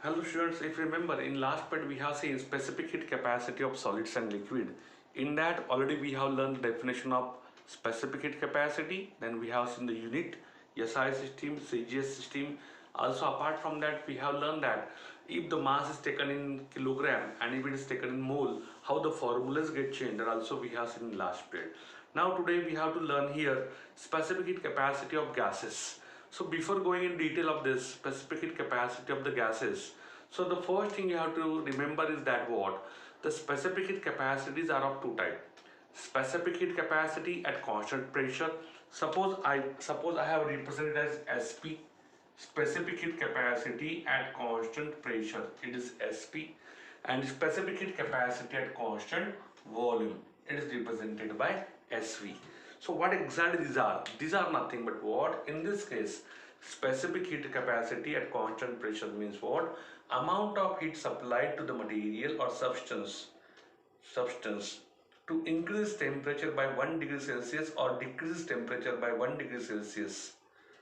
Hello students, if you remember in last part we have seen specific heat capacity of solids and liquid. In that already we have learned definition of specific heat capacity, then we have seen the unit, SI system, CGS system. Also apart from that we have learned that if the mass is taken in kilogram and if it is taken in mole, how the formulas get changed, that also we have seen in last period. Now today we have to learn here specific heat capacity of gases. So before going in detail of this specific heat capacity of the gases, so the first thing you have to remember is that what? The specific heat capacities are of two types. Specific heat capacity at constant pressure. Suppose I have represented as SP. Specific heat capacity at constant pressure. It is SP. And specific heat capacity at constant volume. It is represented by SV. So what exactly these are? These are nothing but what? In this case, specific heat capacity at constant pressure means what? Amount of heat supplied to the material or substance to increase temperature by 1 degree Celsius or decrease temperature by 1 degree Celsius.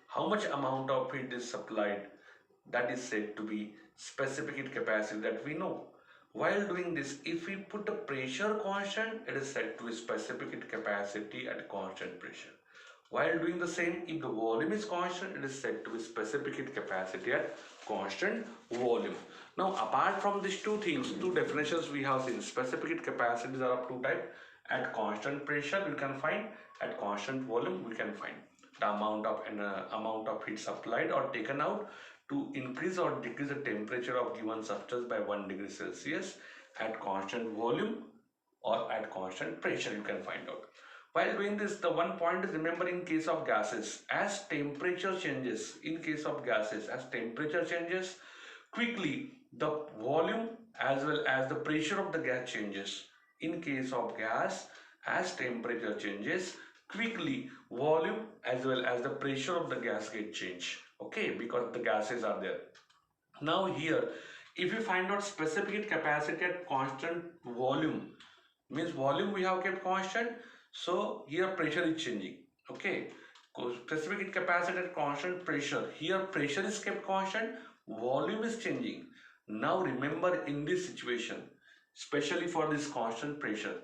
How much amount of heat is supplied? That is said to be specific heat capacity that we know. While doing this, if we put a pressure constant, it is said to be specific heat capacity at constant pressure. While doing the same, if the volume is constant, it is said to be specific heat capacity at constant volume. Now, apart from these two things, two definitions we have seen. Specific heat capacities are of two types. At constant pressure, we can find. At constant volume, we can find the amount of heat supplied or taken out to increase or decrease the temperature of given substance by 1 degree Celsius at constant volume or at constant pressure, you can find out. While doing this, the one point is, remember, in case of gases, as temperature changes, quickly the volume as well as the pressure of the gas changes. In case of gas, as temperature changes, quickly volume as well as the pressure of the gas get changed. Okay, because the gases are there. Now here, if you find out specific heat capacity at constant volume, means volume we have kept constant, so here pressure is changing. Okay, specific heat capacity at constant pressure, here pressure is kept constant, volume is changing. Now remember, in this situation, especially for this constant pressure,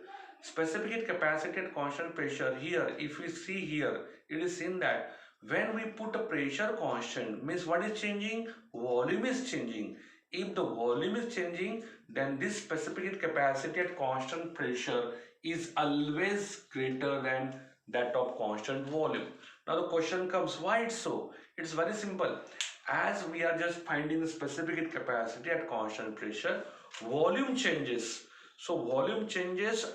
specific heat capacity at constant pressure, here if we see here, it is seen that when we put a pressure constant, means what is changing? Volume is changing. If the volume is changing, then this specific heat capacity at constant pressure is always greater than that of constant volume. Now the question comes, why it's so? It's very simple. As we are just finding the specific heat capacity at constant pressure, volume changes. So volume changes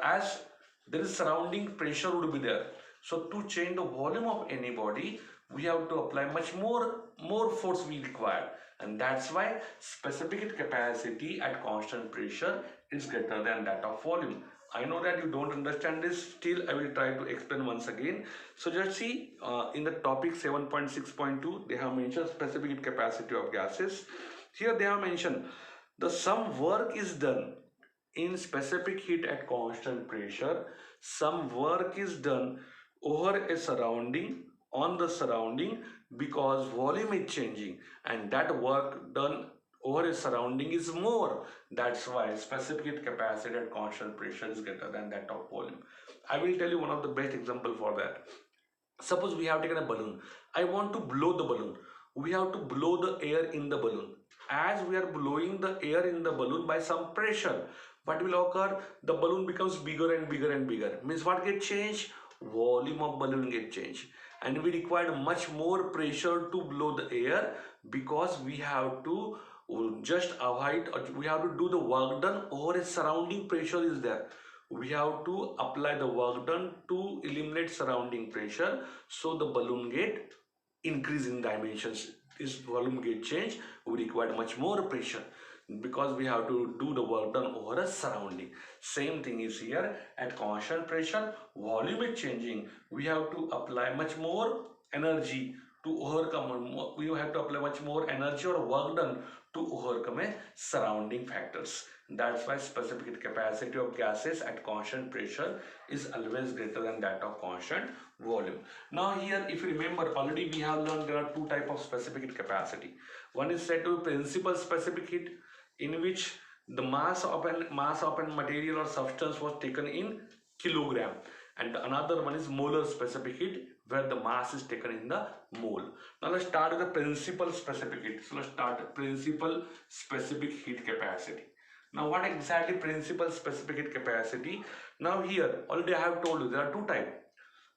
as there is surrounding pressure would be there. So to change the volume of any body, we have to apply much more force we require, and that's why specific heat capacity at constant pressure is greater than that of volume. I know that you don't understand this, still I will try to explain once again. So just see, in the topic 7.6.2 they have mentioned specific heat capacity of gases. Here they have mentioned the some work is done in specific heat at constant pressure, some work is done over a surrounding, on the surrounding, because volume is changing, and that work done over a surrounding is more. That's why specific heat capacity at constant pressure is greater than that of volume. I will tell you one of the best example for that. Suppose we have taken a balloon. I want to blow the balloon. We have to blow the air in the balloon. As we are blowing the air in the balloon by some pressure, what will occur? The balloon becomes bigger and bigger and bigger. Means what get changed? Volume of balloon get changed. And we require much more pressure to blow the air, because we have to just avoid, we have to do the work done over a surrounding pressure is there. We have to apply the work done to eliminate surrounding pressure, so the balloon get increase in dimensions. This volume get changed, we require much more pressure, because we have to do the work done over a surrounding. Same thing is here. At constant pressure, volume is changing, we have to apply much more energy to overcome, you have to apply much more energy or work done to overcome a surrounding factors. That's why specific heat capacity of gases at constant pressure is always greater than that of constant volume. Now here, if you remember, already we have learned there are two types of specific heat capacity. One is said to be principal specific heat, in which the mass of an material or substance was taken in kilogram, and another one is molar specific heat, where the mass is taken in the mole. Now let's start with the principal specific heat. So let's start principal specific heat capacity. Now what exactly principal specific heat capacity? Now here already I have told you there are two types.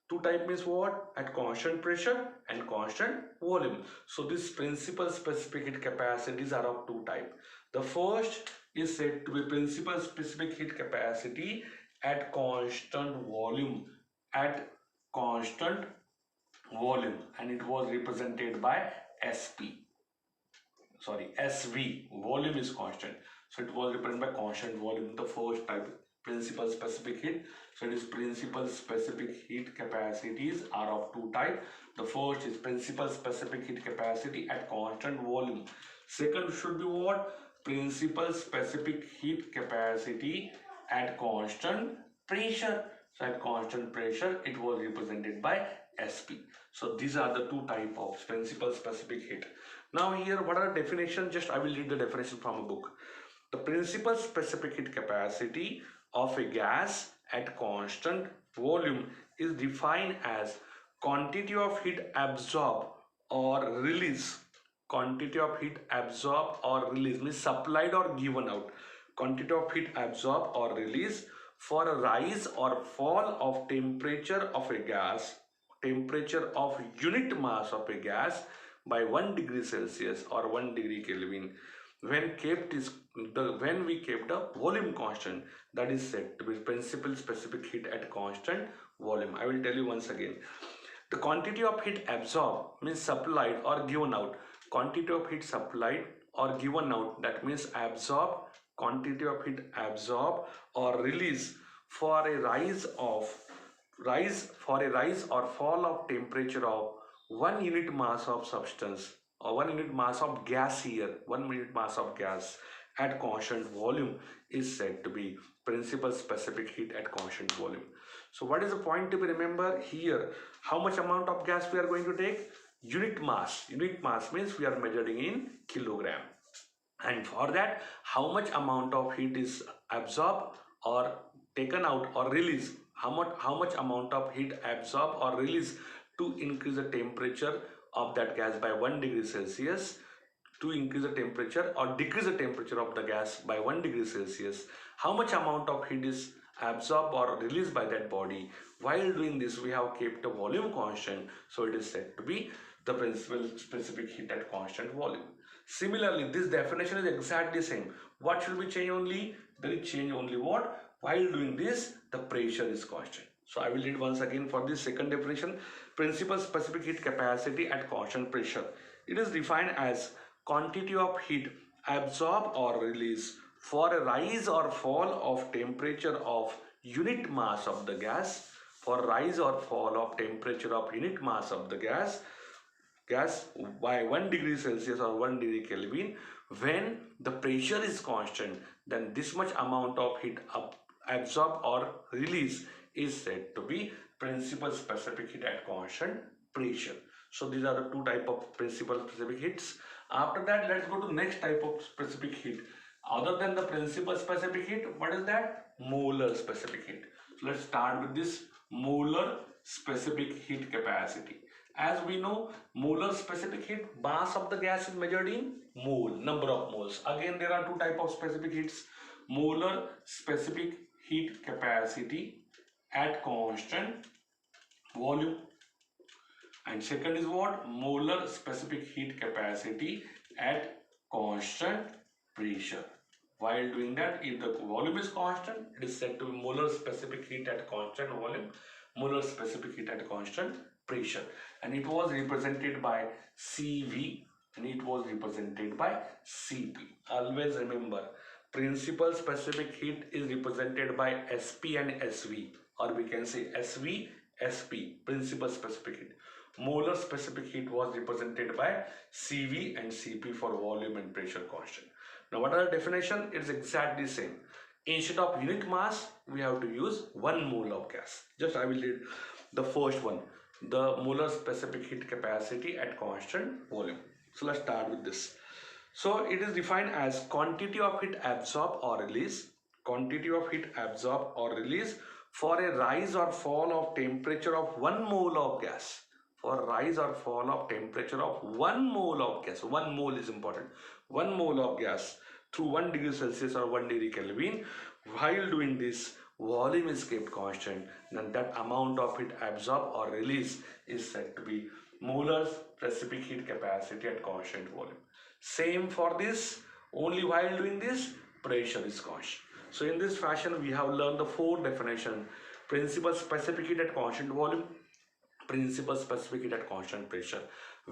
Two type means what? At constant pressure and constant volume. So these principal specific heat capacities are of two type. The first is said to be principal specific heat capacity at constant volume. At constant volume, and it was represented by SV. Volume is constant, so it was represented by constant volume. The first type, principal specific heat. So it is principal specific heat capacities are of two type. The first is principal specific heat capacity at constant volume. Second should be what? Principal specific heat capacity at constant pressure. So at constant pressure, it was represented by SP. So these are the two type of principal specific heat. Now here, what are the definition? Just I will read the definition from a book. The principal specific heat capacity of a gas at constant volume is defined as quantity of heat absorbed or released. Quantity of heat absorbed or released means supplied or given out. Quantity of heat absorbed or released for a rise or fall of temperature of a gas, temperature of unit mass of a gas by 1 degree Celsius or 1 degree Kelvin when we kept the volume constant. That is said to be principal specific heat at constant volume. I will tell you once again. The quantity of heat absorbed means supplied or given out. Quantity of heat supplied or given out, that means absorbed, quantity of heat absorbed or released for a rise or fall of temperature of 1 unit mass of substance or 1 unit mass of gas here, 1 unit mass of gas at constant volume is said to be principal specific heat at constant volume. So what is the point to be remember here? How much amount of gas we are going to take? Unit mass. Unit mass means we are measuring in kilogram. And for that, how much amount of heat is absorbed or taken out or released? How much amount of heat absorbed or released to increase the temperature of that gas by 1 degree Celsius, to increase the temperature or decrease the temperature of the gas by 1 degree Celsius. How much amount of heat is absorbed or released by that body? While doing this, we have kept the volume constant, so it is said to be the principal specific heat at constant volume. Similarly, this definition is exactly same. What should be changed only? There is change only what? While doing this, the pressure is constant. So I will read once again for this second definition. Principal specific heat capacity at constant pressure. It is defined as quantity of heat absorbed or released for a rise or fall of temperature of unit mass of the gas, for rise or fall of temperature of unit mass of the gas by 1 degree Celsius or 1 degree Kelvin when the pressure is constant. Then this much amount of heat absorbed or released is said to be principal specific heat at constant pressure. So these are the two type of principal specific heats. After that, let's go to next type of specific heat. Other than the principal specific heat, what is that? Molar specific heat. So let's start with this molar specific heat capacity. As we know, molar specific heat, mass of the gas is measured in mole, number of moles. Again, there are two type of specific heats. Molar specific heat capacity at constant volume, and second is what? Molar specific heat capacity at constant pressure. While doing that, if the volume is constant, it is said to be molar specific heat at constant volume, molar specific heat at constant pressure. And it was represented by CV and it was represented by CP. Always remember, principal specific heat is represented by SP and SV, or we can say SV, SP, principal specific heat. molar specific heat was represented by Cv and Cp for volume and pressure constant. Now what are the definition? It is exactly same. Instead of unit mass, we have to use 1 mole of gas. Just I will read the first one. The molar specific heat capacity at constant volume. So let's start with this. So it is defined as quantity of heat absorbed or released, quantity of heat absorbed or released for a rise or fall of temperature of 1 mole of gas. For rise or fall of temperature of 1 mole of gas. 1 mole is important. 1 mole of gas through 1 degree Celsius or 1 degree Kelvin. While doing this, volume is kept constant, then that amount of heat absorbed or released is said to be molar specific heat capacity at constant volume. Same for this, only while doing this, pressure is constant. So in this fashion, we have learned the 4 definition: principal specific heat at constant volume, principal specific heat at constant pressure,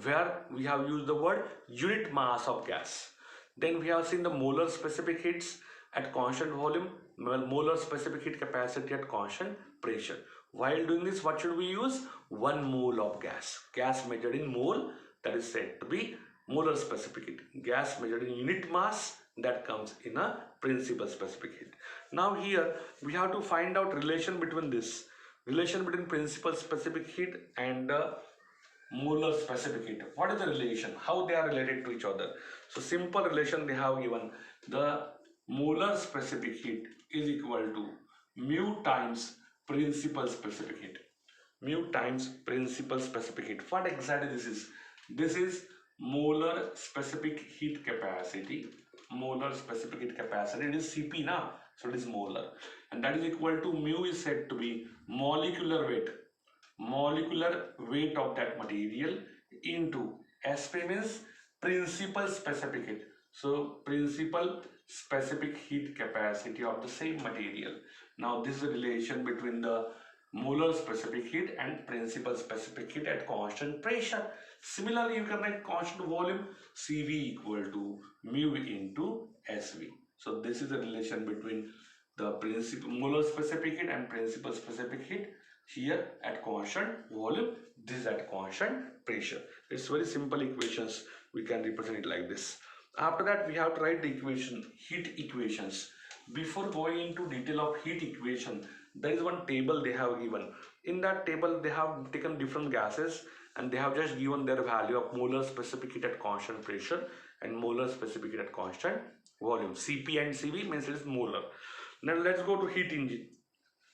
where we have used the word unit mass of gas. Then we have seen the molar specific heats at constant volume, molar specific heat capacity at constant pressure. While doing this, what should we use? 1 mole of gas. Gas measured in mole, that is said to be molar specific heat. Gas measured in unit mass, that comes in a principal specific heat. Now here we have to find out relation between this. Relation between principal specific heat and molar specific heat. What is the relation? How they are related to each other? So simple relation they have given. The molar specific heat is equal to mu times principal specific heat. Mu times principal specific heat. What exactly this is? This is molar specific heat capacity. Molar specific heat capacity. It is Cp now. So it is molar. And that is equal to mu is said to be molecular weight. Molecular weight of that material into Sp means principal specific heat. So principal specific heat capacity of the same material. Now this is a relation between the molar specific heat and principal specific heat at constant pressure. Similarly, you can write constant volume Cv equal to mu into Sv. So this is the relation between the principal molar specific heat and principal specific heat here at constant volume. This is at constant pressure. It's very simple equations. We can represent it like this. After that, we have to write the equation, heat equations. Before going into detail of heat equation, there is one table they have given. In that table, they have taken different gases and they have just given their value of molar specific heat at constant pressure and molar specific heat at constant volume. Cp and Cv means it is molar. Now let's go to heat engine.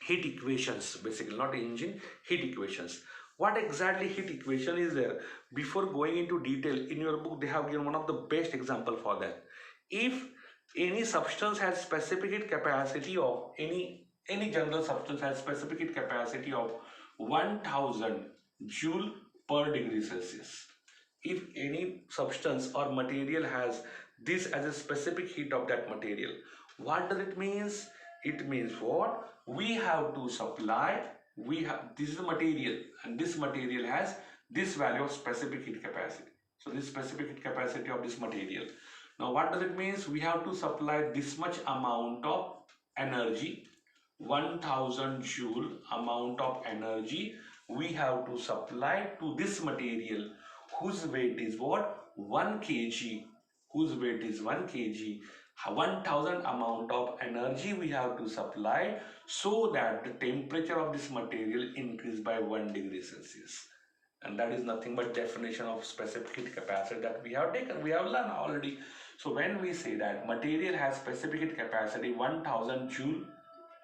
Heat equations, basically not engine, heat equations. What exactly heat equation is there? Before going into detail, in your book they have given one of the best example for that. If any substance has specific heat capacity of any general substance has specific heat capacity of 1000 joule per degree Celsius. If any substance or material has this as a specific heat of that material, what does it means? It means what? We have to supply, this is the material and this material has this value of specific heat capacity. So this specific heat capacity of this material. Now what does it means? We have to supply this much amount of energy, 1000 joule amount of energy we have to supply to this material whose weight is what? 1 kg, whose weight is 1 kg. 1000 amount of energy we have to supply so that the temperature of this material increase by 1 degree Celsius. And that is nothing but definition of specific heat capacity that we have taken, we have learned already. So when we say that material has specific heat capacity 1000 joule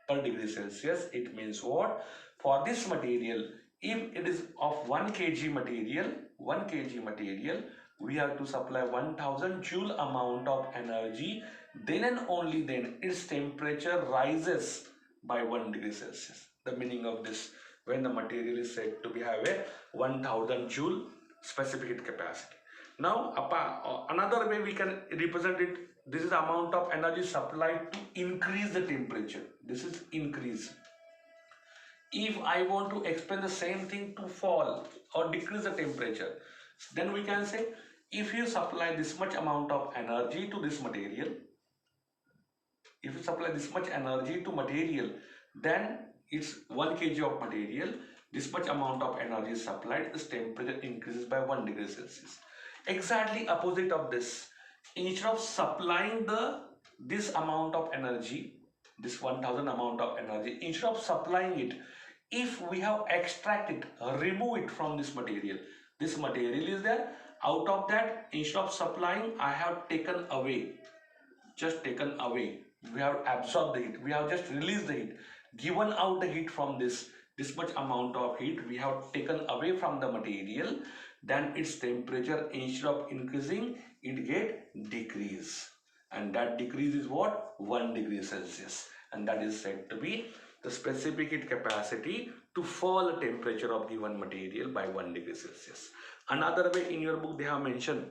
per degree Celsius, it means what? For this material, if it is of 1 kg material, we have to supply 1000 joule amount of energy, then and only then its temperature rises by 1 degree Celsius. The meaning of this, when the material is said to be have a 1000 joule specific heat capacity. Now another way we can represent it, this is the amount of energy supplied to increase the temperature. This is increase. If I want to explain the same thing to fall or decrease the temperature, then we can say if you supply this much amount of energy to this material, if you supply this much energy to material, then it's 1 kg of material. this much amount of energy is supplied, this temperature increases by 1 degree Celsius. Exactly opposite of this, instead of supplying this amount of energy, this 1000 amount of energy, instead of supplying it, if we have extracted, remove it from this material is there, out of that, instead of supplying, I have taken away, just taken away, we have absorbed the heat, we have just released the heat, given out the heat from this much amount of heat we have taken away from the material, then its temperature, instead of increasing, it get decrease, and that decrease is what, 1 degree Celsius, and that is said to be the specific heat capacity to fall the temperature of given material by 1 degree Celsius. Another way, in your book they have mentioned,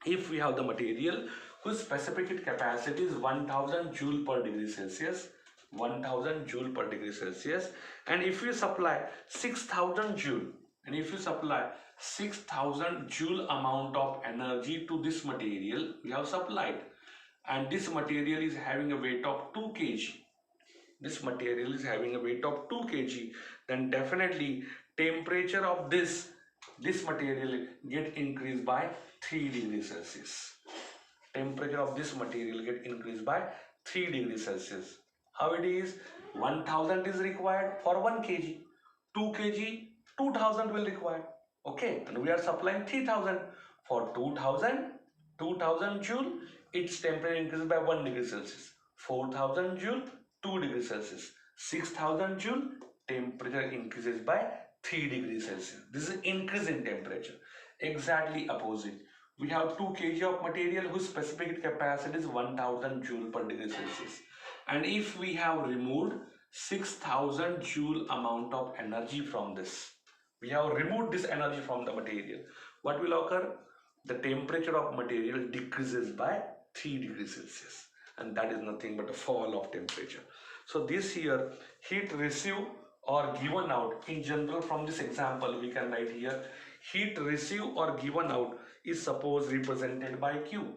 if we have the material whose specific heat capacity is 1000 joule per degree Celsius, 1000 joule per degree Celsius, and if you supply 6000 joule, and if you supply 6000 joule amount of energy to this material we have supplied, and this material is having a weight of 2 kg, this material is having a weight of 2 kg, then definitely temperature of this material get increased by 3 degrees Celsius. Temperature of this material get increased by 3 degrees Celsius. How it is? 1000 is required for 1 kg. 2 kg, 2000 will require. Okay, and we are supplying 3000 for 2000 joule. Its temperature increases by 1 degree Celsius. 4000 joule, 2 degrees Celsius. 6000 joule, temperature increases by 3 degrees Celsius. This is increase in temperature. Exactly opposite. We have 2 kg of material whose specific heat capacity is 1000 joule per degree Celsius. And if we have removed 6000 joule amount of energy from this, we have removed this energy from the material, what will occur? The temperature of material decreases by 3 degrees Celsius, and that is nothing but a fall of temperature. So this here, heat received or given out, in general from this example we can write here, heat received or given out is suppose represented by Q.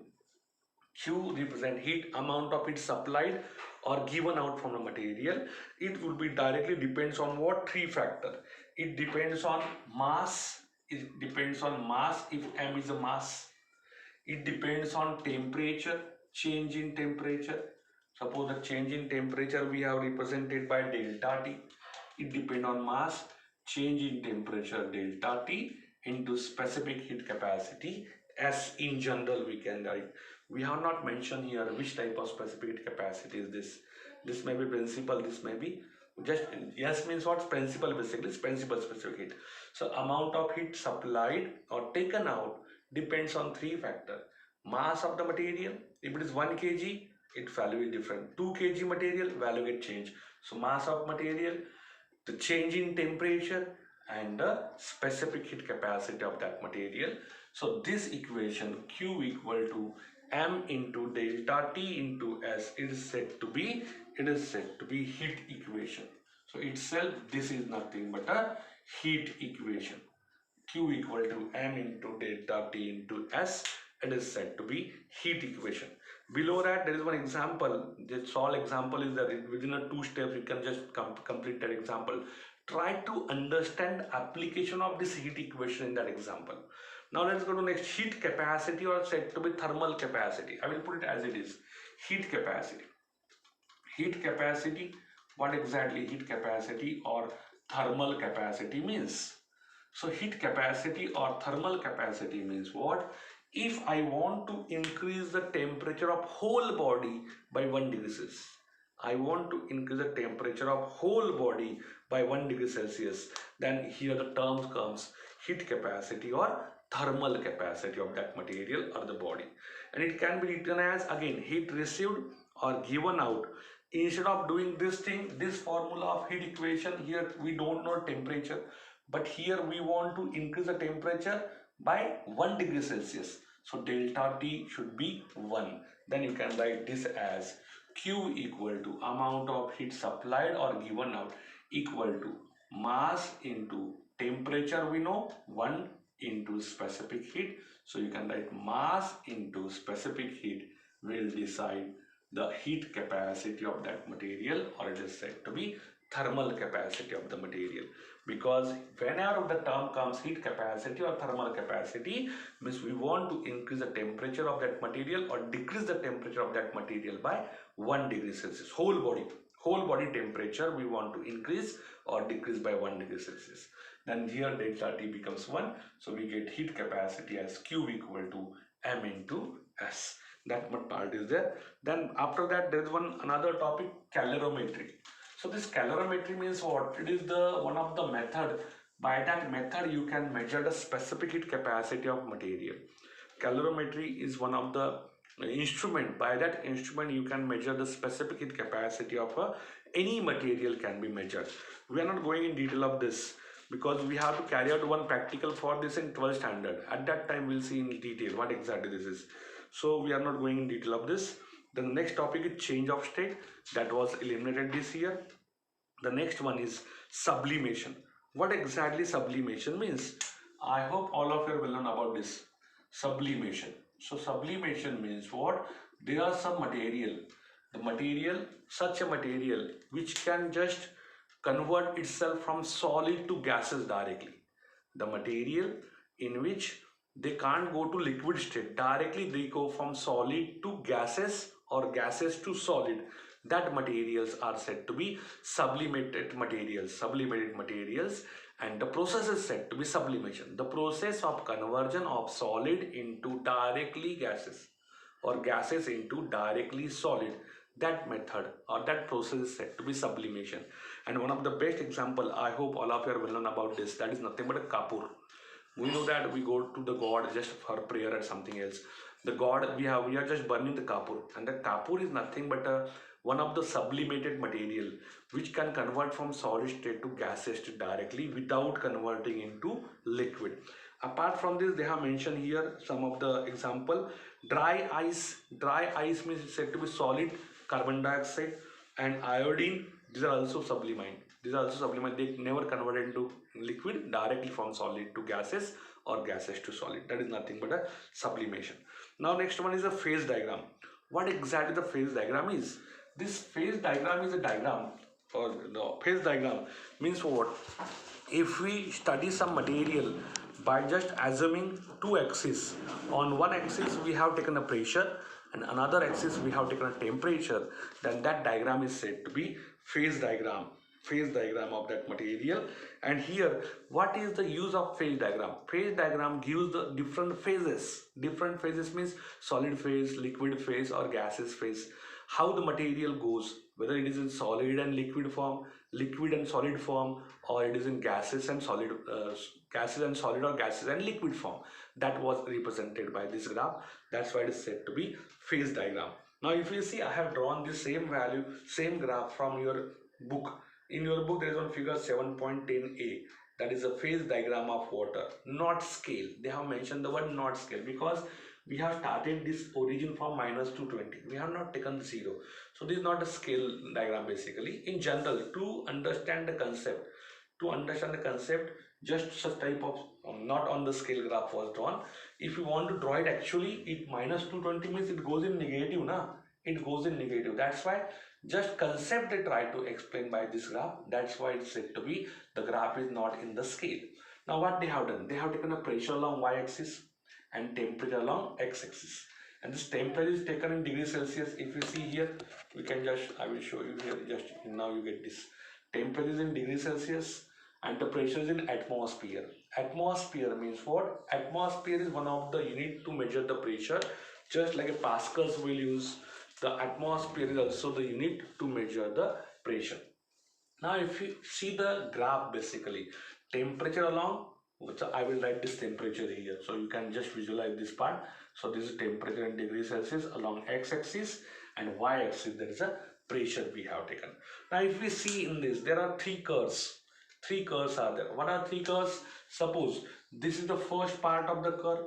Q represent heat, amount of heat supplied or given out from the material. It would be directly depends on what? 3 factor. It depends on mass. It depends on mass if M is a mass. It depends on temperature, change in temperature. Suppose the change in temperature we have represented by delta T. It depends on mass, change in temperature delta T into specific heat capacity. As in general we can write. We have not mentioned here which type of specific heat capacity is this. This may be principal, this may be just, yes means what? Principal, basically it's principal specific heat. So amount of heat supplied or taken out depends on 3 factors. Mass of the material, if it is 1 kg, its value is different. 2 kg material, value get changed. So mass of material, the change in temperature, and the specific heat capacity of that material. So this equation Q equal to M into delta T into S, it is said to be heat equation. So itself this is nothing but a heat equation. Q equal to M into delta T into S, it is said to be heat equation. Below that there is one example. This all example is that within a 2 steps you can just complete that example. Try to understand application of this heat equation in that example. Now let's go to next. Heat capacity, or said to be thermal capacity. I will put it as it is. Heat capacity. Heat capacity, what exactly heat capacity or thermal capacity means? So heat capacity or thermal capacity means what? If I want to increase the temperature of whole body by 1 degree Celsius, I want to increase the temperature of whole body by 1 degree Celsius, then here the term comes heat capacity or thermal capacity of that material or the body. And it can be written as, again, heat received or given out. Instead of doing this thing, this formula of heat equation, here we don't know temperature, but here we want to increase the temperature by 1 degree Celsius. So delta T should be 1. Then you can write this as Q equal to amount of heat supplied or given out equal to mass into temperature, we know 1 into specific heat. So you can write mass into specific heat will decide the heat capacity of that material, or it is said to be thermal capacity of the material, because whenever the term comes heat capacity or thermal capacity, means we want to increase the temperature of that material or decrease the temperature of that material by 1 degree Celsius. Whole body temperature we want to increase or decrease by 1 degree Celsius. Then here delta T becomes 1, so we get heat capacity as Q equal to M into S. That much part is there. Then after that there is another topic, calorimetry. So this calorimetry means what? It is the one of the method. By that method you can measure the specific heat capacity of material. Calorimetry is one of the instrument. By that instrument you can measure the specific heat capacity of any material can be measured. We are not going in detail of this because we have to carry out one practical for this in 12th standard. At that time we'll see in detail what exactly this is. So we are not going in detail of this. The next topic is change of state, that was eliminated this year. The next one is sublimation. What exactly sublimation means? I hope all of you will learn about this. Sublimation. So sublimation means what? There are some material. Such a material which can just convert itself from solid to gases directly. The material in which they can't go to liquid state directly, they go from solid to gases or gases to solid. That materials are said to be sublimated materials, and the process is said to be sublimation, the process of conversion of solid into directly gases or gases into directly solid. That method or that process is said to be sublimation. And one of the best example, I hope all of you will learn about this, that is nothing but a kapur. We know that we go to the god just for prayer or something else. The god we are just burning the kapur, and the kapur is nothing but one of the sublimated material which can convert from solid state to gaseous state directly without converting into liquid. Apart from this, they have mentioned here some of the example. Dry ice means it's said to be solid carbon dioxide, and iodine, these are also sublimate. They never converted into liquid directly from solid to gases or gases to solid. That is nothing but a sublimation. Now next one is a phase diagram. What exactly the phase diagram is? This phase diagram is a diagram, or the phase diagram means what? If we study some material by just assuming two axes, on one axis we have taken a pressure and another axis we have taken a temperature, then that diagram is said to be phase diagram of that material. And here, what is the use of phase diagram? Phase diagram gives the different phases means solid phase, liquid phase or gaseous phase, how the material goes, whether it is in solid and liquid form, liquid and solid form, or it is in gases and solid or gases and liquid form. That was represented by this graph. That's why it is said to be phase diagram. Now if you see, I have drawn the same value, same graph from your book. In your book there is one figure 7.10a, that is a phase diagram of water, not scale. They have mentioned the word not scale because we have started this origin from -220. We have not taken 0. So this is not a scale diagram basically. In general, to understand the concept, just such type of not on the scale graph was drawn. If you want to draw it, actually it -220 means it goes in negative, it goes in negative. That's why just concept they try to explain by this graph. That's why it's said to be the graph is not in the scale. Now what they have done, they have taken a pressure along y-axis and temperature along x-axis, and this temperature is taken in degrees Celsius. If you see here, we can just, I will show you here, just now you get this. Temperature is in degrees Celsius and the pressure is in atmosphere. Atmosphere means what? Atmosphere is one of the unit to measure the pressure, just like a pascals will use. The atmosphere is also the unit to measure the pressure. Now if you see the graph, basically temperature along, so I will write this temperature here so you can just visualize this part. So this is temperature in degrees Celsius along x-axis, and y-axis there is a pressure we have taken. Now if we see in this, there are three curves are there. What are three curves? Suppose this is the first part of the curve,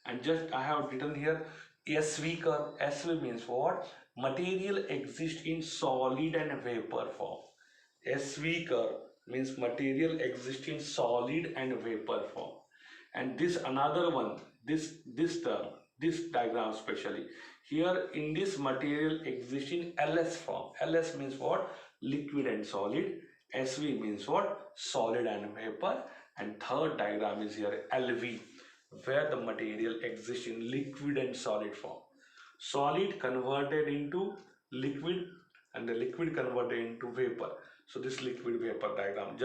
and just I have written here SV curve. SV means what? Material exists in solid and vapor form. SV curve means material exists in solid and vapor form. And this another one, this term, this diagram especially. Here in this material exists in LS form. LS means what? Liquid and solid. SV means what? Solid and vapor. And third diagram is here LV, where the material exists in liquid and solid form. Solid converted into liquid and the liquid converted into vapor. So this liquid vapor diagram,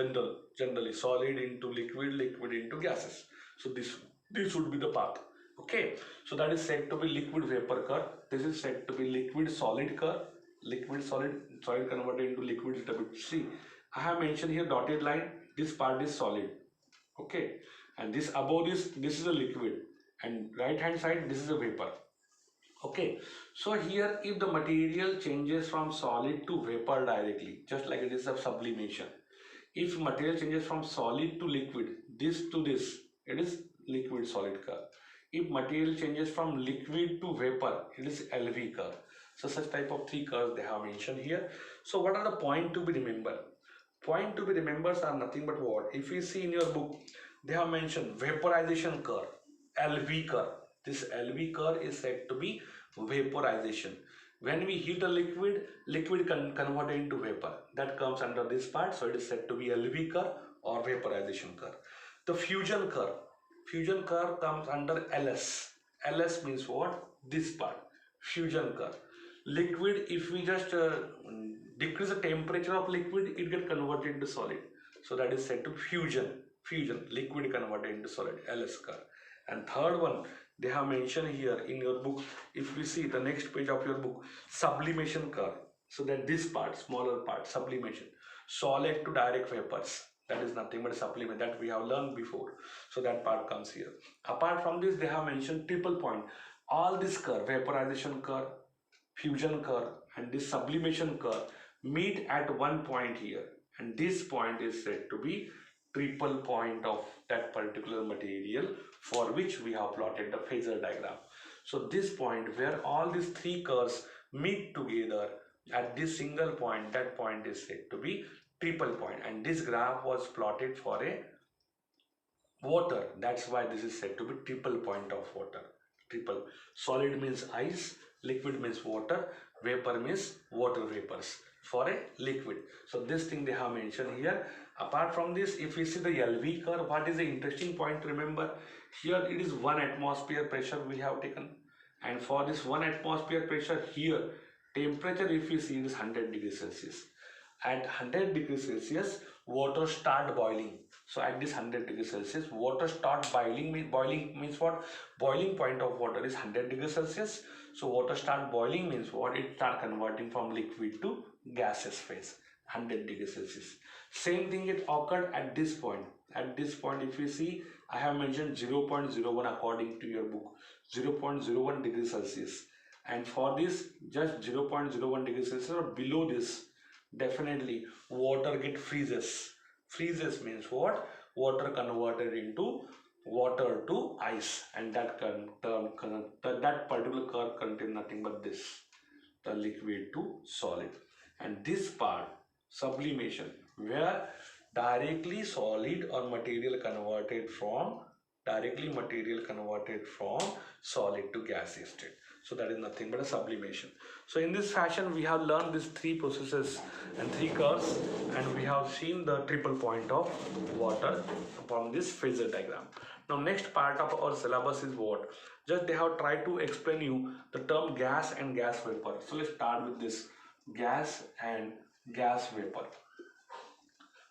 generally solid into liquid, liquid into gases. So this would be the path. Okay, so that is said to be liquid vapor curve. This is said to be liquid solid curve. Liquid solid converted into liquid is W. See, I have mentioned here dotted line. This part is solid. Okay, and this above this is a liquid, and right hand side this is a vapor. Okay, so here if the material changes from solid to vapor directly, just like it is a sublimation. If material changes from solid to liquid, this to this, it is liquid solid curve. If material changes from liquid to vapor, it is LV curve. So such type of three curves they have mentioned here. So what are the point to be remembered? Point to be remembered are nothing but what? If you see in your book, they have mentioned vaporization curve, LV curve. This LV curve is said to be vaporization. When we heat a liquid converted into vapor. That comes under this part, so it is said to be LV curve or vaporization curve. The fusion curve comes under LS. LS means what? This part, fusion curve. Liquid, if we just decrease the temperature of liquid, it gets converted into solid. So that is said to fusion, liquid converted into solid, LS curve. And third one, they have mentioned here in your book, if we see the next page of your book, sublimation curve. So that this part, smaller part, sublimation, solid to direct vapors. That is nothing but sublimation that we have learned before. So that part comes here. Apart from this, they have mentioned triple point. All this curve, vaporization curve, fusion curve, and this sublimation curve meet at one point here. And this point is said to be triple point of that particular material for which we have plotted the phasor diagram. So this point where all these three curves meet together at this single point, that point is said to be triple point. And this graph was plotted for a water. That's why this is said to be triple point of water. Triple. Solid means ice, liquid means water, vapor means water vapors for a liquid. So this thing they have mentioned here. Apart from this, if we see the LV curve, what is the interesting point to remember? Here it is 1 atmosphere pressure we have taken, and for this 1 atmosphere pressure here, temperature if we see it is 100 degrees Celsius. At 100 degrees Celsius, water start boiling. So at this 100 degrees Celsius, water start boiling. Boiling means what? Boiling point of water is 100 degrees Celsius. So water start boiling means what? It start converting from liquid to gaseous phase, 100 degrees Celsius. Same thing it occurred at this point. At this point, if you see, I have mentioned 0.01 according to your book, 0.01 degrees Celsius. And for this, just 0.01 degrees Celsius or below this, definitely water get freezes. Freezes means what? Water converted into water to ice, and that particular curve contains nothing but this, the liquid to solid. And this part, sublimation, where directly solid or material converted from solid to gaseous state. So that is nothing but a sublimation. So in this fashion, we have learned these three processes and three curves, and we have seen the triple point of water from this phasor diagram. Now next part of our syllabus is what? Just they have tried to explain you the term gas and gas vapor. So let's start with this gas and gas vapor.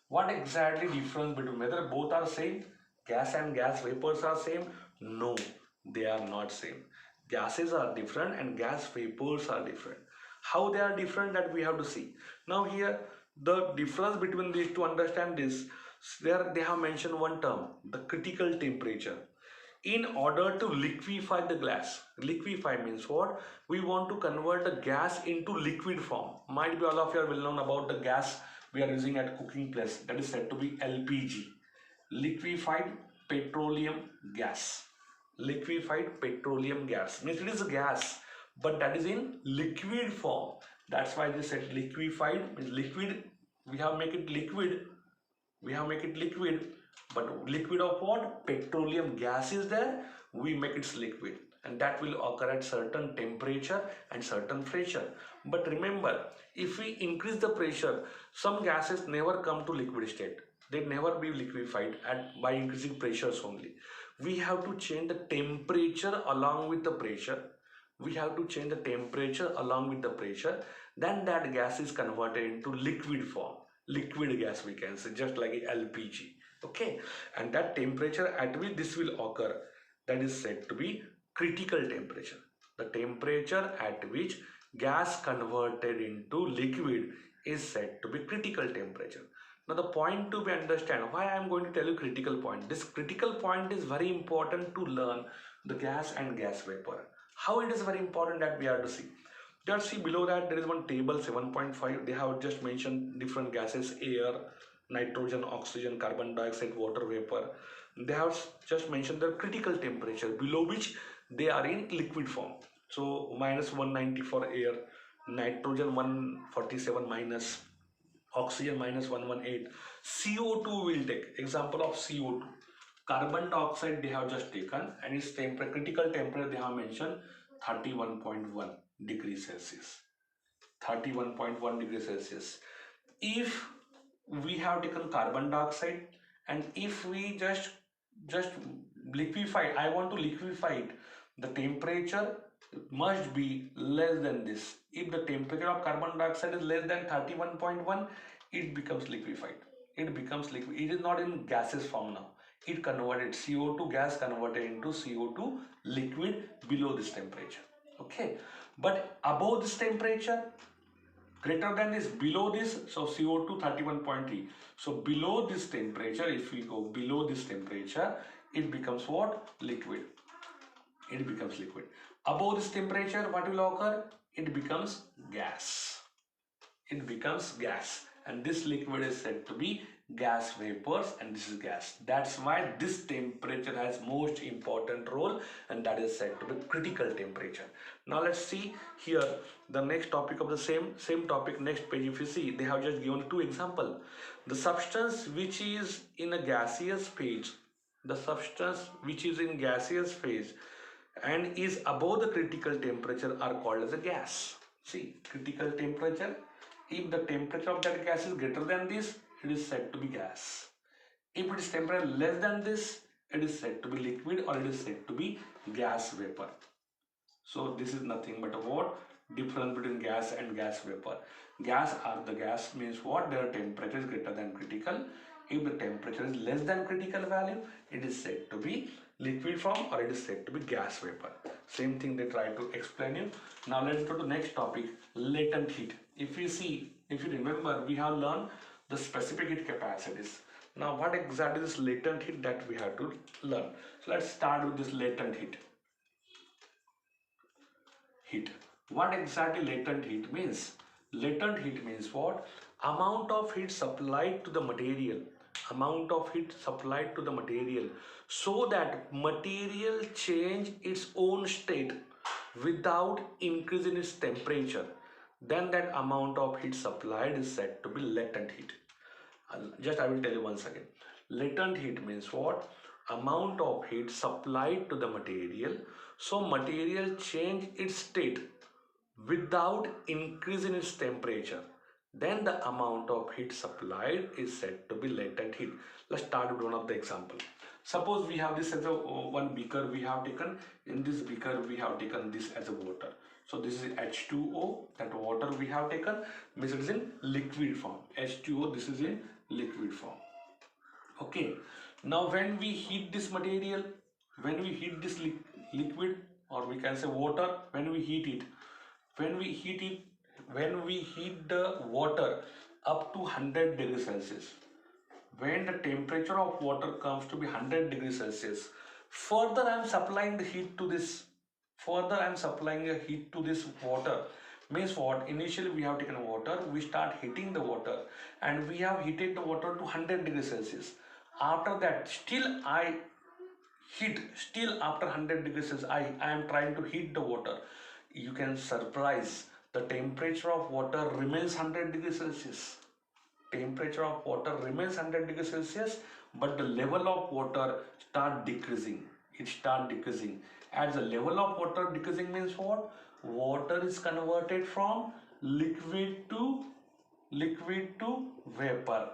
What exactly difference between whether both are same? Gas and gas vapors are same? No, they are not same. Gases are different and gas vapors are different. How they are different, that we have to see. Now here the difference between these, to understand this, there they have mentioned one term, the critical temperature. In order to liquefy the gas, liquefy means what? We want to convert the gas into liquid form. Might be all of you are well known about the gas we are using at cooking place, that is said to be LPG, liquefied petroleum gas. Liquefied petroleum gas means it is a gas, but that is in liquid form. That's why they said liquefied means liquid. We have make it liquid, but liquid of what? Petroleum gas is there, we make it liquid. and that will occur at certain temperature and certain pressure. But remember, if we increase the pressure, some gases never come to liquid state. They never be liquefied by increasing pressures only. We have to change the temperature along with the pressure. We have to change the temperature along with the pressure. Then that gas is converted into liquid form. Liquid gas, we can say, just like LPG. Okay, and that temperature at which this will occur, that is said to be critical temperature. The temperature at which gas converted into liquid is said to be critical temperature. Now the point to be understand why I am going to tell you critical point. This critical point is very important to learn the gas and gas vapor. How it is very important that we have to see. Just see below that there is one table 7.5. They have just mentioned different gases: air, nitrogen, oxygen, carbon dioxide, water vapor. They have just mentioned the critical temperature below which they are in liquid form. So minus 190 for air, nitrogen 147 minus, oxygen minus 118. CO2 will take example of CO2. Carbon dioxide they have just taken, and its critical temperature they have mentioned 31.1 degrees Celsius. 31.1 degrees Celsius. If we have taken carbon dioxide, and if we just liquefy, I want to liquefy it, the temperature must be less than this. If the temperature of carbon dioxide is less than 31.1, it becomes liquefied. It becomes liquid. It is not in gaseous form now. It converted CO2 gas converted into CO2 liquid below this temperature. Okay, but above this temperature, greater than this, below this, so CO2 31.3. So below this temperature, if we go below this temperature, it becomes what? Liquid. It becomes liquid. Above this temperature, what will occur? It becomes gas. It becomes gas, and this liquid is said to be gas vapors, and this is gas. That's why this temperature has most important role, and that is said to be critical temperature. Now let's see here the next topic of the same topic. Next page, if you see, they have just given two example. The substance which is in a gaseous phase, the substance which is in gaseous phase and is above the critical temperature are called as a gas. See, critical temperature, if the temperature of that gas is greater than this, it is said to be gas. If it is temperature less than this, it is said to be liquid, or it is said to be gas vapor. So this is nothing but what? Difference between gas and gas vapor. Gas are the gas means what? Their temperature is greater than critical. If the temperature is less than critical value, it is said to be liquid form, or it is said to be gas vapor. Same thing they try to explain you. Now let's go to next topic, latent heat. If you see, if you remember, we have learned the specific heat capacities. Now what exactly is latent heat that we have to learn? So let's start with this latent heat. What exactly latent heat means? Latent heat means what? Amount of heat supplied to the material. Amount of heat supplied to the material, so that material change its own state without increasing its temperature. Then that amount of heat supplied is said to be latent heat. Just I will tell you once again. Latent heat means what? Amount of heat supplied to the material, so material change its state without increasing its temperature. Then the amount of heat supplied is said to be latent heat. Let's start with one of the example. Suppose we have this as a one beaker we have taken. In this beaker we have taken this as a water. So this is H2O, that water we have taken, means it is in liquid form. H2O, this is in liquid form. Okay, now when we heat this material, when we heat this liquid, or we can say water, when we heat it, when we heat the water up to 100 degrees Celsius, when the temperature of water comes to be 100 degrees Celsius, further I am supplying the heat to this, further I am supplying a heat to this water. Means what? Initially we have taken water, we start heating the water, and we have heated the water to 100 degrees Celsius. After that, still I heat, still after 100 degrees Celsius, I am trying to heat the water. You can surprise, the temperature of water remains 100 degrees Celsius. Temperature of water remains 100 degrees Celsius, but the level of water start decreasing. It start decreasing, As the level of water decreasing means what? Water is converted from liquid to vapor.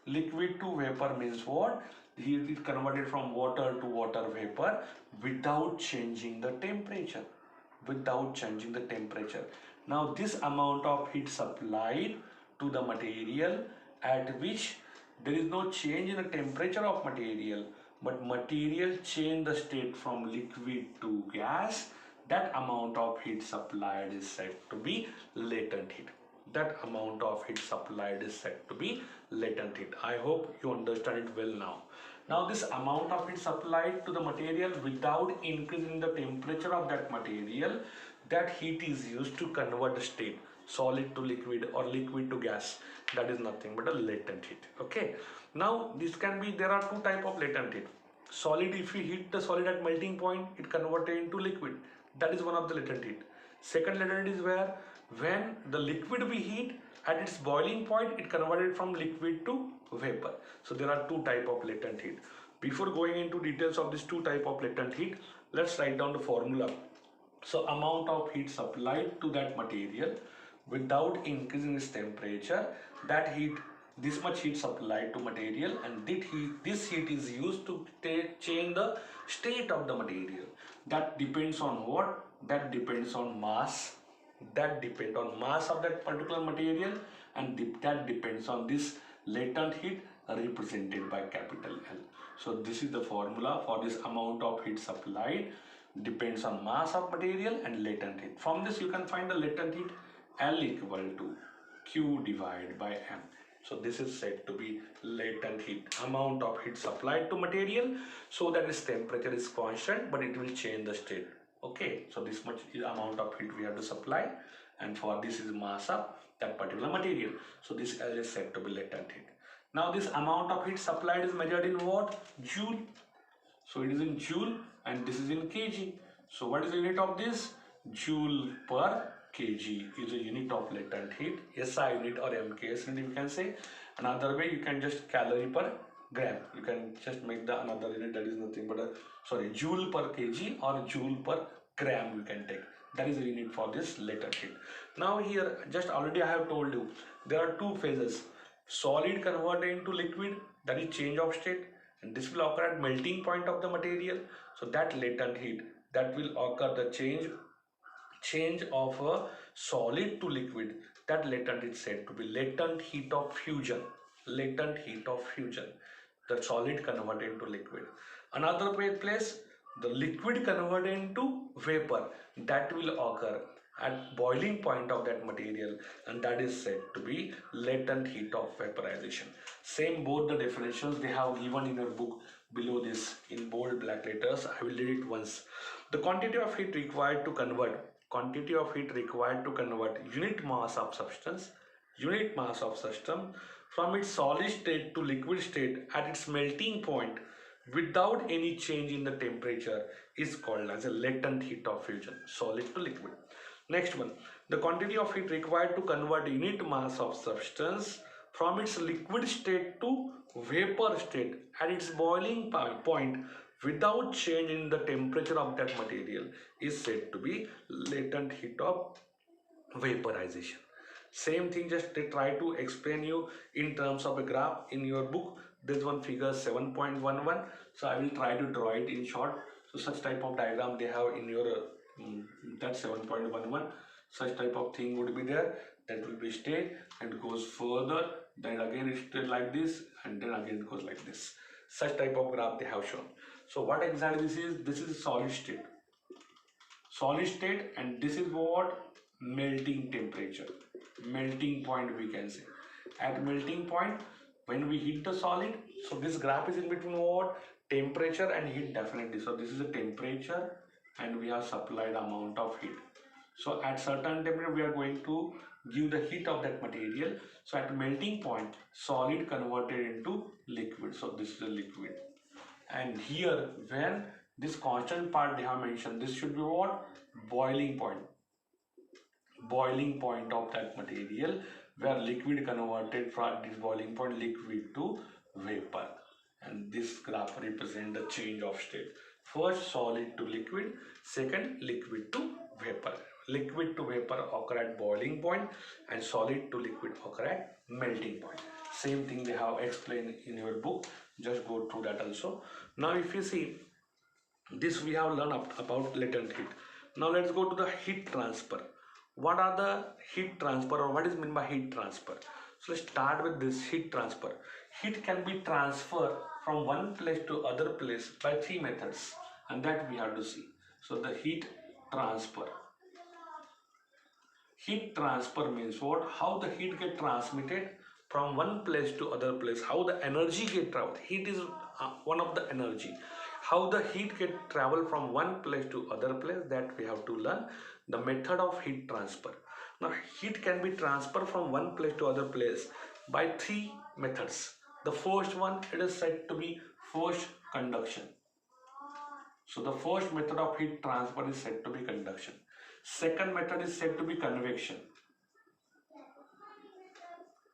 Liquid to vapor means what? Heat is converted from water to water vapor without changing the temperature. Without changing the temperature. Now this amount of heat supplied to the material at which there is no change in the temperature of material, but material change the state from liquid to gas, that amount of heat supplied is said to be latent heat. That amount of heat supplied is said to be latent heat. I hope you understand it well now. Now this amount of heat supplied to the material without increasing the temperature of that material, that heat is used to convert the state solid to liquid or liquid to gas. That is nothing but a latent heat. Okay. Now this can be, there are two type of latent heat. Solid, if we heat the solid at melting point, it converted into liquid. That is one of the latent heat. Second latent heat is where when the liquid we heat at its boiling point, it converted from liquid to vapor. So there are two type of latent heat. Before going into details of these two type of latent heat, let's write down the formula. So amount of heat supplied to that material without increasing its temperature, that heat, this much heat supplied to material, and this heat is used to change the state of the material. That depends on what? That depends on mass. That depends on mass of that particular material, and that depends on this latent heat represented by capital L. So this is the formula for this amount of heat supplied depends on mass of material and latent heat. From this you can find the latent heat L equal to Q divided by M. So this is said to be latent heat, amount of heat supplied to material, so that its temperature is constant but it will change the state. Okay, so this much amount of heat we have to supply, and for this is mass of that particular material. So this L is said to be latent heat. Now this amount of heat supplied is measured in what? Joule. So it is in joule and this is in kg. So what is the unit of this? Joule per kg is a unit of latent heat. SI unit or MKS unit you can say. Another way you can just calorie per gram. You can just make the another unit, that is nothing but a joule per kg or joule per gram you can take. That is the unit for this latent heat. Now here just already I have told you there are two phases. Solid converted into liquid, that is change of state, and this will occur at melting point of the material. So that latent heat, that will occur the change of a solid to liquid, that latent is said to be latent heat of fusion. Latent heat of fusion, the solid converted into liquid. Another place, the liquid converted into vapor, that will occur at boiling point of that material, and that is said to be latent heat of vaporization. Same, both the definitions they have given in your book below this in bold black letters. I will read it once. The quantity of heat required to convert unit mass of substance from its solid state to liquid state at its melting point without any change in the temperature is called as a latent heat of fusion, solid to liquid. Next one, the quantity of heat required to convert unit mass of substance from its liquid state to vapor state at its boiling point without change in the temperature of that material is said to be latent heat of vaporization. Same thing, just they try to explain you in terms of a graph in your book. This one figure 7.11. So I will try to draw it in short. So such type of diagram they have in your that 7.11. Such type of thing would be there. That will be state and goes further. Then again it stays like this, and then again it goes like this. Such type of graph they have shown. So what exactly this is? This is solid state. Solid state, and this is what? Melting temperature. Melting point we can say. At melting point, when we heat the solid, so this graph is in between what? Temperature and heat definitely. So this is the temperature and we have supplied amount of heat. So at certain temperature we are going to give the heat of that material. So at melting point, solid converted into liquid. So this is a liquid. And here when this constant part they have mentioned, this should be what? Boiling point. Boiling point of that material where liquid converted from this boiling point liquid to vapor, and this graph represents the change of state. First solid to liquid, second liquid to vapor. Liquid to vapor occur at boiling point and solid to liquid occur at melting point. Same thing they have explained in your book. Just go through that also. Now if you see this, we have learned about latent heat. Now let's go to the heat transfer. What are the heat transfer, or what is meant by heat transfer? So let's start with this heat transfer. Heat can be transferred from one place to other place by three methods, and that we have to see. So the heat transfer. Heat transfer means what? How the heat get transmitted from one place to other place. How the energy get traveled. Heat is one of the energy. How the heat get travel from one place to other place, that we have to learn. The method of heat transfer. Now heat can be transferred from one place to other place by three methods. The first one, it is said to be forced conduction. So the first method of heat transfer is said to be conduction. Second method is said to be convection.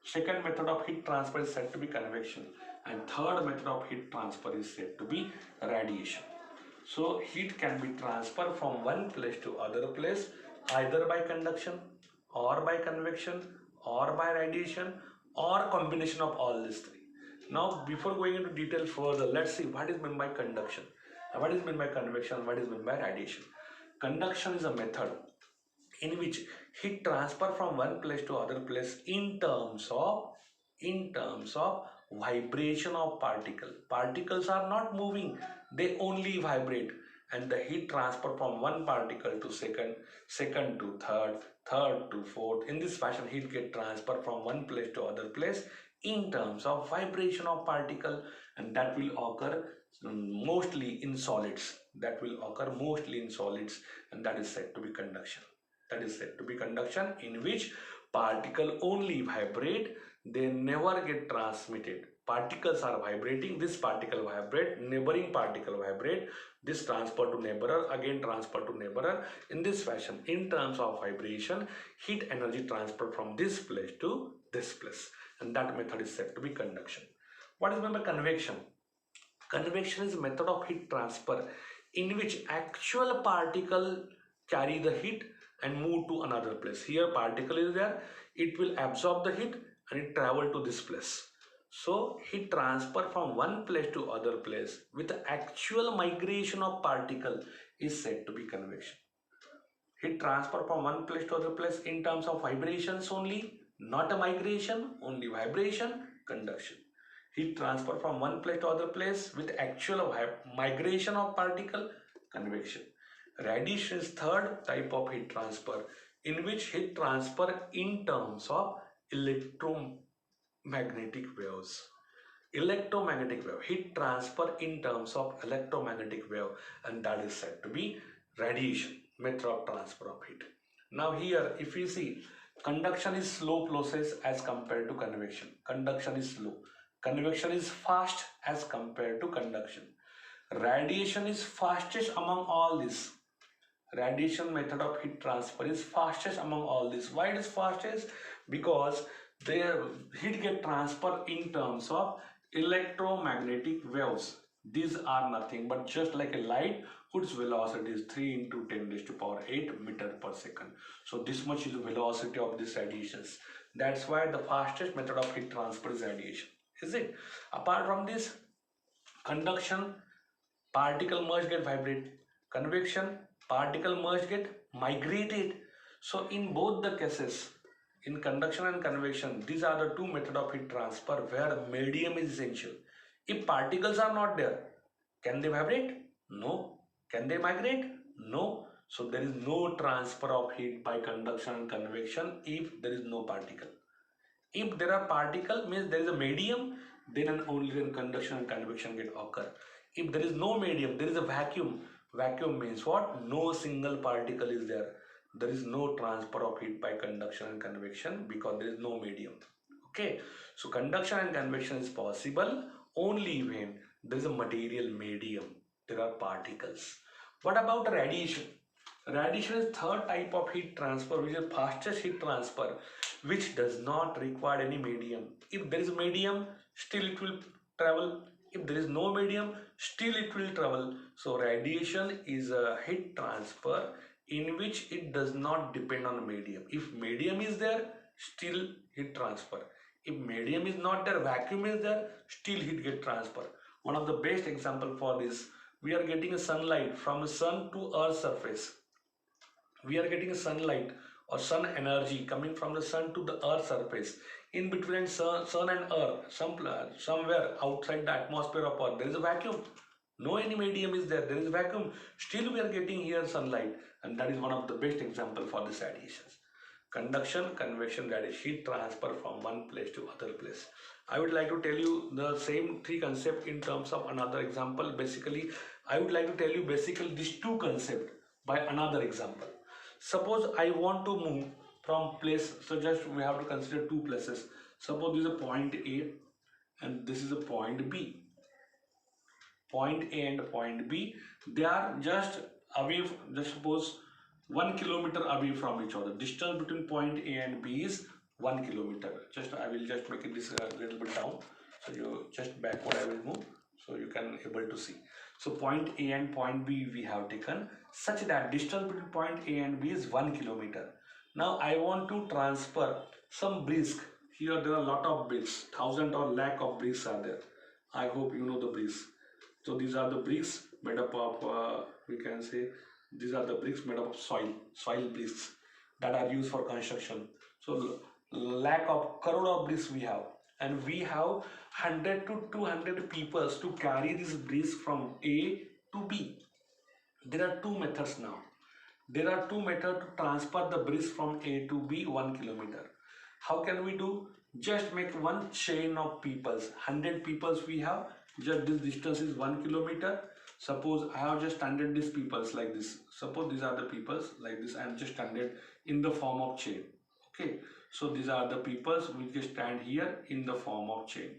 Second method of heat transfer is said to be convection. And third method of heat transfer is said to be radiation. So heat can be transferred from one place to other place either by conduction or by convection or by radiation or combination of all these three. Now before going into detail further, let's see what is meant by conduction, what is meant by convection, what is meant by radiation. Conduction is a method in which heat transfer from one place to other place in terms of vibration of particle. Particles are not moving, they only vibrate, and the heat transfer from one particle to second to third to fourth. In this fashion, heat get transferred from one place to other place in terms of vibration of particle, and that will occur mostly in solids. That will occur mostly in solids, and that is said to be conduction. That is said to be conduction, in which particle only vibrate, they never get transmitted. Particles are vibrating, this particle vibrate, neighboring particle vibrate, this transfer to neighborer, again transfer to neighborer. In this fashion, in terms of vibration, heat energy transfer from this place to this place, and that method is said to be conduction. What is meant by convection? Convection is a method of heat transfer in which actual particle carry the heat and move to another place. Here particle is there, it will absorb the heat and it travel to this place. So heat transfer from one place to other place with the actual migration of particle is said to be convection. Heat transfer from one place to other place in terms of vibrations only, not a migration, only vibration, conduction. Heat transfer from one place to other place with actual migration of particle, convection. Radiation is third type of heat transfer, in which heat transfer in terms of electromagnetic waves. Electromagnetic wave, heat transfer in terms of electromagnetic wave, and that is said to be radiation, method of transfer of heat. Now here if you see, conduction is slow process as compared to convection. Conduction is slow. Convection is fast as compared to conduction. Radiation is fastest among all this. Radiation method of heat transfer is fastest among all this. Why it is fastest? Because their heat get transferred in terms of electromagnetic waves. These are nothing but just like a light whose velocity is 3 into 10 raised to power 8 meter per second. So this much is the velocity of these radiations. That's why the fastest method of heat transfer is radiation. Is it? Apart from this, conduction, particle merge get vibrate. Convection, particle merge get migrated. So in both the cases, in conduction and convection, these are the two methods of heat transfer where medium is essential. If particles are not there, can they vibrate? No. Can they migrate? No. So there is no transfer of heat by conduction and convection if there is no particle. If there are particle, means there is a medium, then and only then conduction and convection get occur. If there is no medium, there is a vacuum. Vacuum means what? No single particle is there. There is no transfer of heat by conduction and convection because there is no medium. Okay, so conduction and convection is possible only when there is a material medium, there are particles. What about radiation? Radiation is third type of heat transfer, which is fastest heat transfer, which does not require any medium. If there is a medium, still it will travel. If there is no medium, still it will travel. So radiation is a heat transfer in which it does not depend on medium. If medium is there, still heat transfer. If medium is not there, vacuum is there, still heat get transfer. One of the best example for this, we are getting a sunlight from the sun to earth surface. We are getting sunlight or sun energy coming from the sun to the earth surface. In between sun and earth, somewhere outside the atmosphere of earth, there is a vacuum. No any medium is there, there is vacuum. Still we are getting here sunlight, and that is one of the best example for this radiations. Conduction, convection, radiation, heat transfer from one place to other place. I would like to tell you the same three concept in terms of another example. Basically, I would like to tell you basically these two concept by another example. Suppose I want to move from place, so just we have to consider two places. Suppose this is a point A and this is a point B. Point A and point B, they are just away, just suppose 1 kilometer away from each other. Distance between point A and B is 1 kilometer. Just I will just make it this a little bit down. So you just backward I will move so you can able to see. So point A and point B we have taken such that distance between point A and B is 1 kilometer. Now I want to transfer some bricks. Here there are a lot of bricks, thousand or lakh of bricks are there. I hope you know the bricks. So these are the bricks made up of, we can say, these are the bricks made up of soil bricks that are used for construction. So lack of crore of bricks we have, and we have 100 to 200 people to carry these bricks from A to B. There are two methods now. There are two methods to transfer the bricks from A to B 1 kilometer. How can we do? Just make one chain of peoples. 100 peoples we have. Just this distance is 1 kilometer. Suppose I have just standard these peoples like this. Suppose these are the peoples like this. I am just standard in the form of chain. Okay. So these are the peoples which stand here in the form of chain.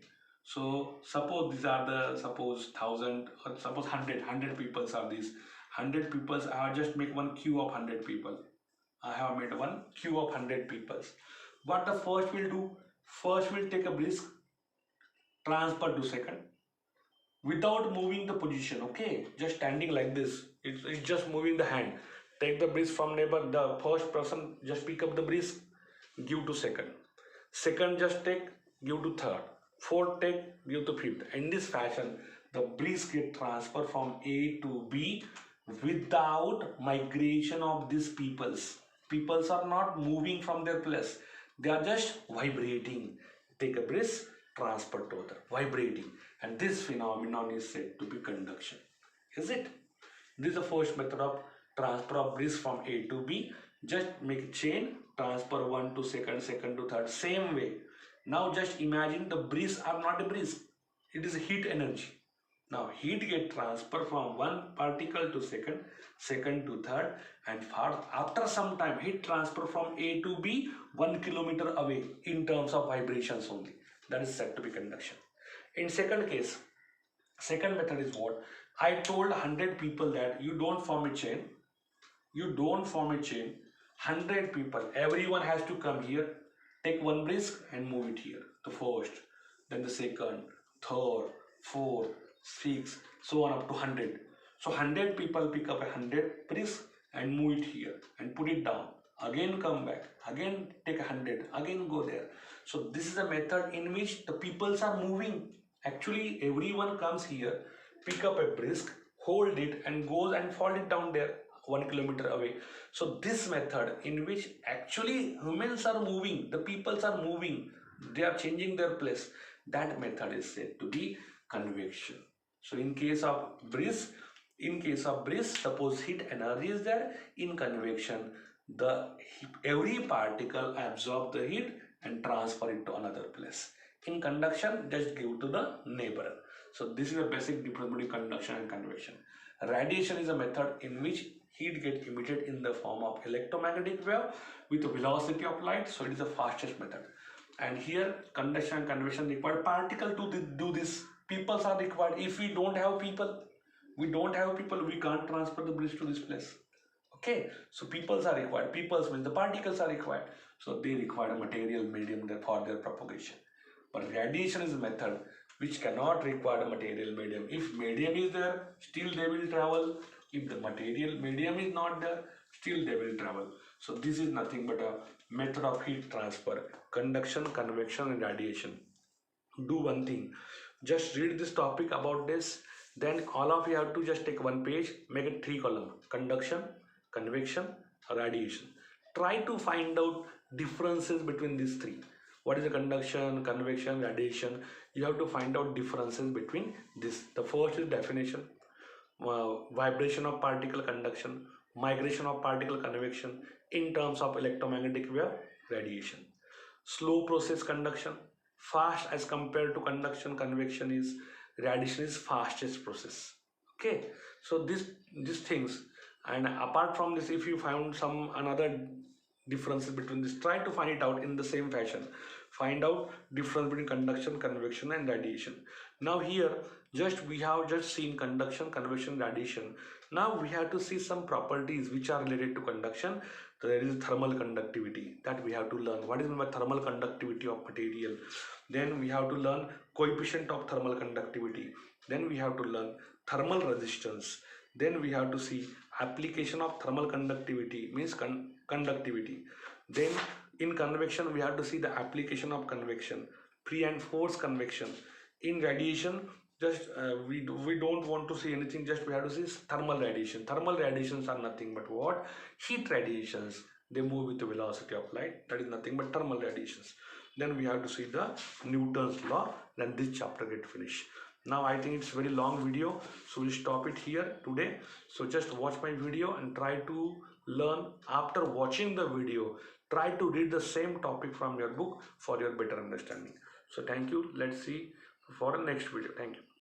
So suppose these are the suppose 1000 or suppose 100 peoples are these. 100 peoples, I have just make one queue of 100 people. I have made one queue of 100 peoples. What the first will do? First will take a brisk, transfer to second without moving the position. Okay, just standing like this. It's just moving the hand. Take the brisk from neighbor. The first person just pick up the brisk, give to second. Second just take, give to third. Fourth take, give to fifth. In this fashion, the brisk get transferred from A to B without migration of these peoples. Peoples are not moving from their place. They are just vibrating. Take a brisk, transfer to other, vibrating. And this phenomenon is said to be conduction. Is it? This is the first method of transfer of brisk from A to B. Just make a chain, transfer one to second, second to third. Same way. Now just imagine the breeze are not a breeze. It is heat energy. Now heat get transferred from one particle to second, second to third, and after some time heat transfer from A to B 1 kilometer away in terms of vibrations only. That is said to be conduction. In second case, second method is what? I told 100 people that you don't form a chain. You don't form a chain. 100 people, everyone has to come here, take one brisk and move it here. The first, then the second, third, fourth, sixth, so on up to 100. So 100 people pick up 100 brisk and move it here and put it down. Again come back, again take 100, again go there. So this is a method in which the peoples are moving. Actually everyone comes here, pick up a brisk, hold it and goes and fall it down there 1 kilometer away. So this method in which actually humans are moving, the peoples are moving, they are changing their place, that method is said to be convection. So in case of breeze, suppose heat energy is there. In convection, the every particle absorb the heat and transfer it to another place. In conduction, just give to the neighbor. So this is a basic difference between conduction and convection. Radiation is a method in which heat gets emitted in the form of electromagnetic wave with the velocity of light. So it is the fastest method. And here conduction and convection require particle to do this. Peoples are required. If we don't have people, we can't transfer the breeze to this place. Okay, so peoples are required. Peoples means the particles are required. So they require a material medium for their propagation. But radiation is a method which cannot require material medium. If medium is there, still they will travel. If the material medium is not there, still they will travel. So this is nothing but a method of heat transfer: conduction, convection, and radiation. Do one thing, just read this topic about this, then all of you have to just take one page, make it 3 column: conduction, convection, radiation. Try to find out differences between these three. What is the conduction, convection, radiation? You have to find out differences between this. The first is definition: vibration of particle, conduction; migration of particle, convection; in terms of electromagnetic wave, radiation. Slow process, conduction; fast as compared to conduction, convection is; radiation is fastest process. Okay, so these things. And apart from this, if you found some another differences between this, try to find it out in the same fashion. Find out difference between conduction, convection, and radiation. Now here, just we have just seen conduction, convection, radiation. Now we have to see some properties which are related to conduction. There is thermal conductivity that we have to learn. What is meant by thermal conductivity of material? Then we have to learn coefficient of thermal conductivity. Then we have to learn thermal resistance. Then we have to see application of thermal conductivity, means conductivity. Then in convection we have to see the application of convection, pre and post convection. In radiation, just we don't want to see anything, just we have to see thermal radiation. Thermal radiations are nothing but what? Heat radiations. They move with the velocity of light. That is nothing but thermal radiations. Then we have to see the Newton's law. Then this chapter get finished. Now I think it's very long video, so we'll stop it here today. So just watch my video and try to learn. After watching the video, try to read the same topic from your book for your better understanding. So thank you. Let's see for the next video. Thank you.